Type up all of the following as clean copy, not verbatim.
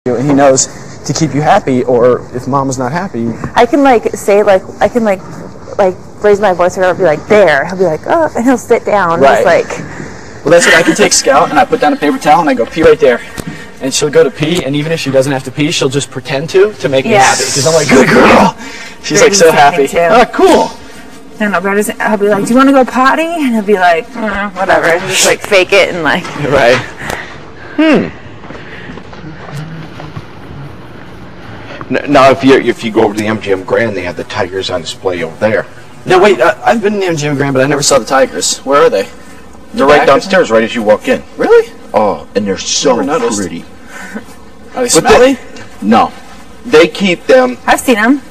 and he knows to keep you happy, or if mama's not happy. I can like say like I can like raise my voice, or I'll be like there. He'll be like, oh, and he'll sit down. Right. It's like, well, that's what I can take Scout, and I put down a paper towel, and I go pee right there, and she'll go to pee, and even if she doesn't have to pee, she'll just pretend to make me happy, because I'm like, good girl. She's like so happy. Oh, cool. And I'll be like, do you want to go potty? And he'll be like, whatever. And just like fake it and like. Right. Now, if you go over to the MGM Grand, they have the tigers on display over there. No, wait. I've been in the MGM Grand, but I never saw the tigers. Where are they? They're right downstairs, right as you walk in. Really? Oh, and they're so pretty. Are they smelly? No. They keep them. I've seen them.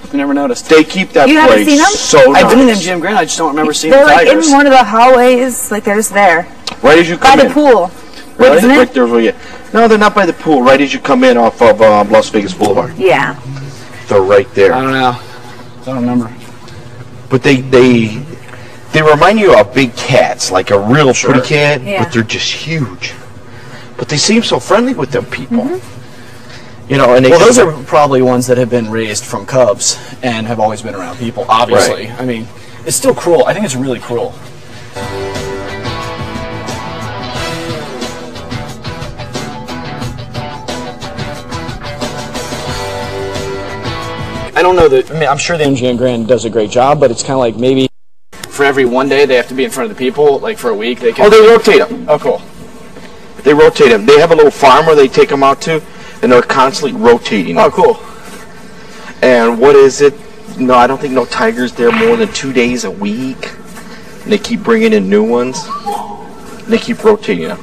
I've never noticed. They keep that You haven't seen them? place so nice. I've been in the MGM Grand. I just don't remember seeing They're the tigers. like in one of the hallways. Like they're just there. Right as you come By in. the pool. Really? Isn't it? Right there where you. No, they're not by the pool. Right as you come in off of Las Vegas Boulevard. Yeah. They're right there. I don't know. I don't remember. But they remind you of big cats, like a real pretty cat, but they're just huge. But they seem so friendly with them people. You know, and those are probably ones that have been raised from cubs and have always been around people, obviously. Right. I mean, it's still cruel. I think it's really cruel. I don't know that, I mean, I'm sure the MGM Grand does a great job, but it's kind of like maybe for every one day they have to be in front of the people, like for a week. They can. Oh, they rotate them. Oh, cool. They rotate them. They have a little farm where they take them out to, and they're constantly rotating them. Oh, cool. And what is it? No, I don't think no tiger's there more than 2 days a week. And they keep bringing in new ones. And they keep rotating them.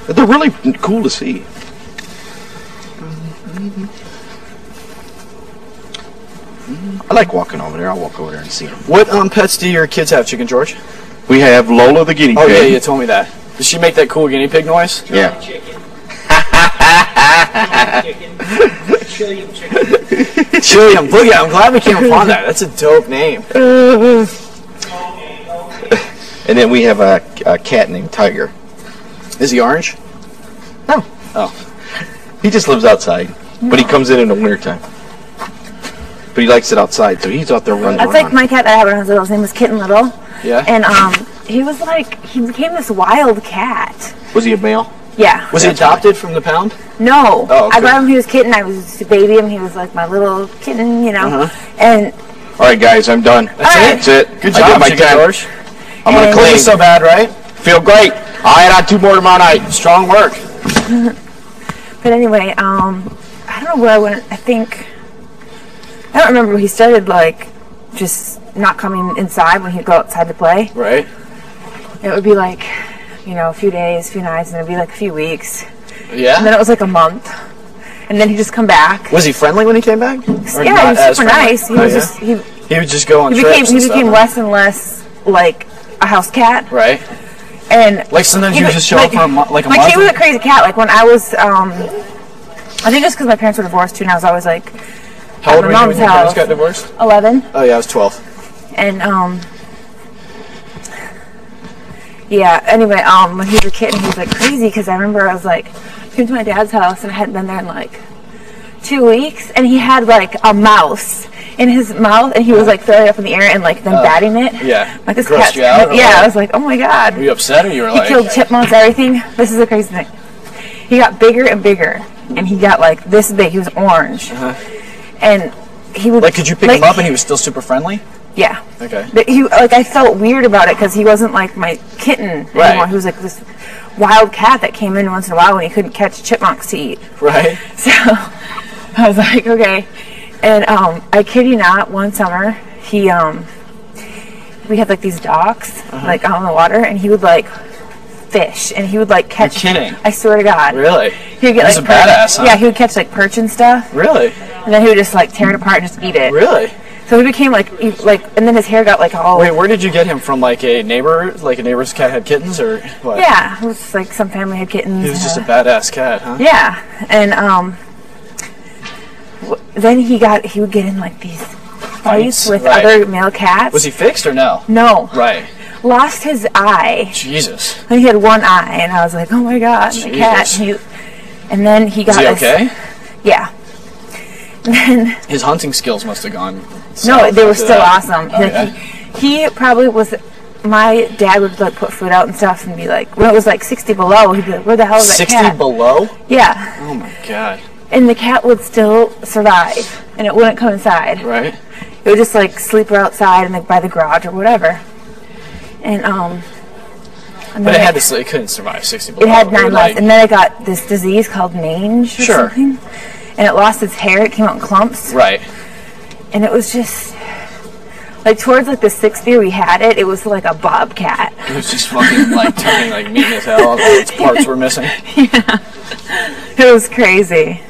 They're really cool to see. I like walking over there. I'll walk over there and see them. What pets do your kids have, Chicken George? We have Lola the guinea pig. Oh, yeah, you told me that. Does she make that cool guinea pig noise? Yeah. Chilliam chicken. Chilliam. Look at, I'm glad we came upon that. That's a dope name. And then we have a cat named Tiger. Is he orange? No. Oh. He just lives outside, but he comes in the wintertime. But he likes it outside, so he's out there running around. That's like my cat that I had when I was little. His name was Kitten Little. Yeah. And he was like, he became this wild cat. Was he a male? Yeah. Was he adopted from the pound? No. Oh, okay. I got him when he was a kitten. I was to baby him. He was like my little kitten, you know. And all right, guys, I'm done. That's it. Good I job, did my Chicken 10. George. I'm gonna clean. So bad, right? Feel great. I'll add on 2 more tomorrow night. Strong work. But anyway, I don't know where I went. I don't remember. He started like just not coming inside when he'd go outside to play. Right. It would be like, you know, a few days, a few nights, and it'd be like a few weeks. Yeah. And then it was like a month, and then he'd just come back. Was he friendly when he came back? Or Yeah, he was super friendly? nice. He was just He would just go on trips. He and became stuff. less and less like a house cat. Right. And like sometimes you just show up for a month. My kid was a crazy cat. Like when I was, I think it's because my parents were divorced too, and I was like, how old were you when mom's your parents house. got divorced? 11. Oh yeah, I was 12. And yeah. Anyway, when he was a kid, he was like crazy because I remember I was like, came to my dad's house and I hadn't been there in like 2 weeks, and he had like a mouse in his mouth, and he was like throwing it up in the air and like then batting it. Yeah. Like this Grossed cat. you out, Yeah, or I was like, oh my god. Were you upset, or you were He killed chipmunks, everything. This is the crazy thing. He got bigger and bigger, and he got like this big. He was orange, and he would like. Could you pick him up, and he was still super friendly? Yeah. Okay. But he I felt weird about it because he wasn't like my kitten anymore. He was like this wild cat that came in once in a while when he couldn't catch chipmunks to eat. Right. So I was like, okay. And I kid you not, one summer we had like these docks like out on the water, and he would like fish, and he would like catch. You're kidding. I swear to God. Really? He would get He's like a badass, huh? Yeah, he would catch like perch and stuff. Really? And then he would just like tear it apart and just eat it. Really? So he became like, and then his hair got like all. Wait, where did you get him from? Like a neighbor? Like a neighbor's cat had kittens, or what? Yeah, it was like some family had kittens. He was just a badass cat, huh? Yeah, and then he would get in like these fights with other male cats. Was he fixed or no? No. Right. lost his eye. Jesus. And he had one eye, and I was like, oh my god, the cat. And then he got Is he okay? Yeah. And then his hunting skills must have gone. No, they were still awesome. Okay. He probably was. My dad would like put food out and stuff, and be like, when it was like 60 below, he'd be like, where the hell is that cat? 60 below? Yeah. Oh my god. And the cat would still survive, and it wouldn't come inside. Right. It would just like sleep outside and like by the garage or whatever. And but it had to. It couldn't survive 60 below. It had 9 lives, and then it got this disease called mange or something, and it lost its hair. It came out in clumps. Right. And it was just like towards like the 6th year we had it. It was like a bobcat. It was just fucking like turning like mean as hell. All its parts were missing. Yeah. It was crazy.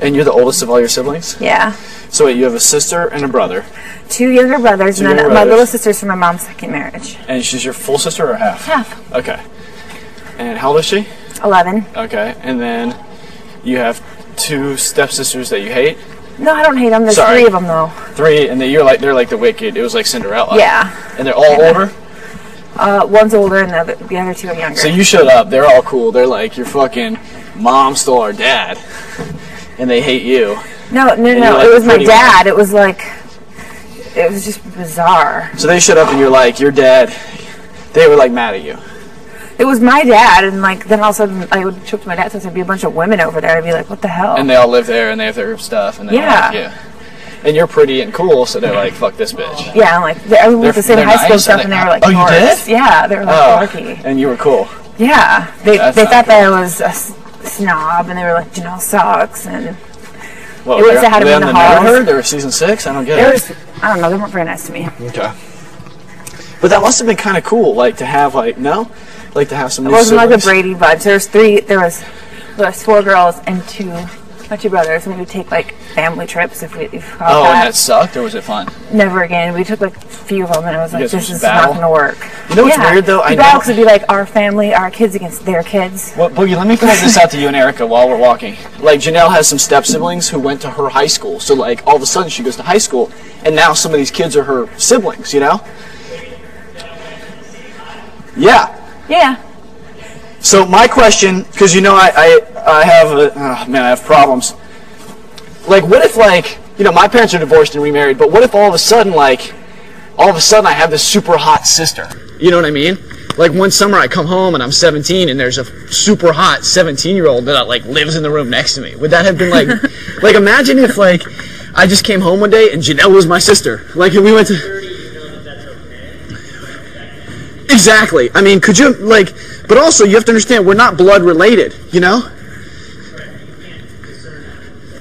And you're the oldest of all your siblings? Yeah. So wait, you have a sister and a brother? 2 younger brothers, and then my little sister's from my mom's second marriage. And she's your full sister or half? Half. Okay. And how old is she? 11. Okay. And then you have 2 stepsisters that you hate? No, I don't hate them. There's 3 of them though. 3, and they're like the wicked. It was like Cinderella. Yeah. And they're all older? One's older, and the other 2 are younger. So you showed up. They're all cool. They're like, your fucking mom stole our dad, and they hate you. No. Like it was my dad. It was like, it was just bizarre. So they showed up, and you're like, your dad. They were like mad at you. It was my dad, and like then all of a sudden I would show up to my dad's house. There'd be a bunch of women over there. I'd be like, what the hell? And they all live there, and they have their stuff, and they're like, yeah. And you're pretty and cool, so they're like, fuck this bitch. Yeah, I'm like, we went to the same high school stuff, and they were like, oh, you did? Yeah, they were like, dorky. And you were cool. Yeah, they thought that I was a snob, and they were like, Janelle sucks, and well, they would say how to be in the halls. They were season 6? I don't get it. I don't know, they weren't very nice to me. Okay. But that must have been kind of cool, like, to have, like, no? Like, to have some new siblings. It wasn't like a Brady Bunch. There was 4 girls and my 2 brothers, and we would take, like, family trips if we called Oh, and that sucked, or was it fun? Never again. We took, like, a few of them, and I was like, this is battle? not going to work. You know what's weird, though? The battles would be, like, our family, our kids against their kids. Well, Boogie, let me point this out to you and Erica while we're walking. Like, Janelle has some step-siblings who went to her high school, so, like, all of a sudden she goes to high school, and now some of these kids are her siblings, you know? Yeah. Yeah. So my question, because you know I have problems. Like, what if, like, you know, my parents are divorced and remarried, but what if all of a sudden I have this super hot sister? You know what I mean? Like, one summer I come home and I'm 17 and there's a super hot 17-year-old that like lives in the room next to me. Would that have been like, like, imagine if like I just came home one day and Janelle was my sister. Like, and we went to. Exactly. I mean, could you, like, but also you have to understand, we're not blood related, you know?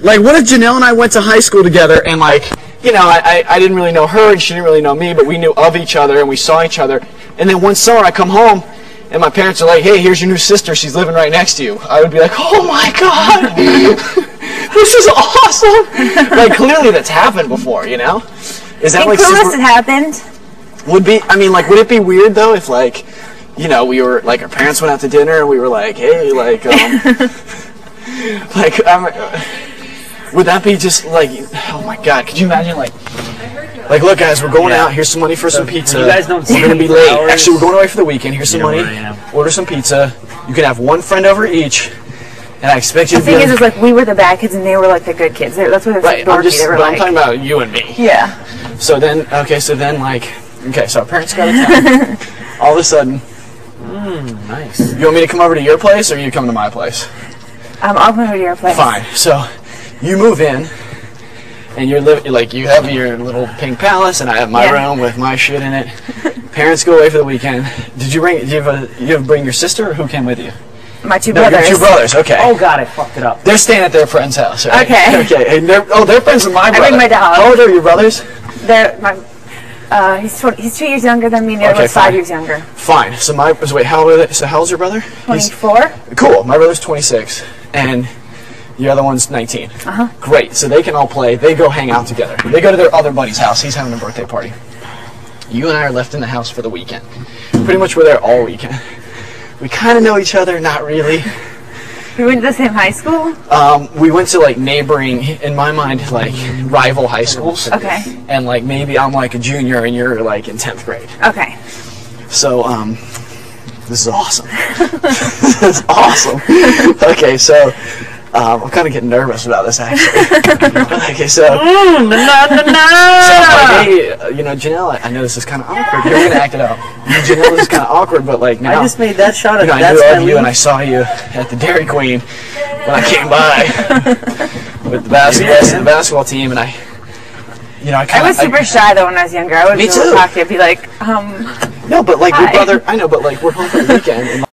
Like, what if Janelle and I went to high school together and, like, you know, I didn't really know her and she didn't really know me, but we knew of each other and we saw each other. And then one summer I come home and my parents are like, hey, here's your new sister. She's living right next to you. I would be like, oh my God, this is awesome. Like, clearly that's happened before, you know? Is that like super... it happened. Would it be weird though if, like, you know, we were like, our parents went out to dinner and we were like, hey, like, like, would that be just like, oh my God, could you imagine, like, look guys, we're going out, here's some money for some pizza, you guys don't we're gonna be late, actually we're going away for the weekend, here's some money, order some pizza, you can have 1 friend over each, and I expect you to be... The thing is, like, we were the bad kids and they were like the good kids. That's what right, I'm talking about you and me. Yeah. So then, like, okay, so our parents got a town. All of a sudden, nice. You want me to come over to your place, or are you coming to my place? I'll come over to your place. Fine. So you move in, and you have your little pink palace, and I have my room with my shit in it. Parents go away for the weekend. Did you bring your sister, or who came with you? My 2 brothers. Your 2 brothers. Okay. Oh God, I fucked it up. They're staying at their friend's house. Right? Okay. Okay. And they're friends with my brother. I bring my dog. How old are your brothers? He's 2 years younger than me, and the other one's 5 years younger. Fine. So wait, how old's your brother? 24. Cool. My brother's 26, and the other one's 19. Great. So they can all play. They go hang out together. They go to their other buddy's house. He's having a birthday party. You and I are left in the house for the weekend. Pretty much we're there all weekend. We kind of know each other, not really. We went to the same high school? We went to like neighboring, in my mind, like rival high schools. Okay. And like maybe I'm like a junior and you're like in 10th grade. Okay. So, this is awesome. This is awesome. Okay, so, I'm kind of getting nervous about this, actually. Okay, so, hey, you know, Janelle, I know this is kind of awkward. You're going to act it out. Janelle, this is kind of awkward, but like now, I just made that shot. you know, I knew of you and I saw you at the Dairy Queen when I came by with the basketball team, and I I was super shy though when I was younger. I would Me be too. talking. I'd be like, No, but like your Hi. brother, I know, but like we're home for the weekend. And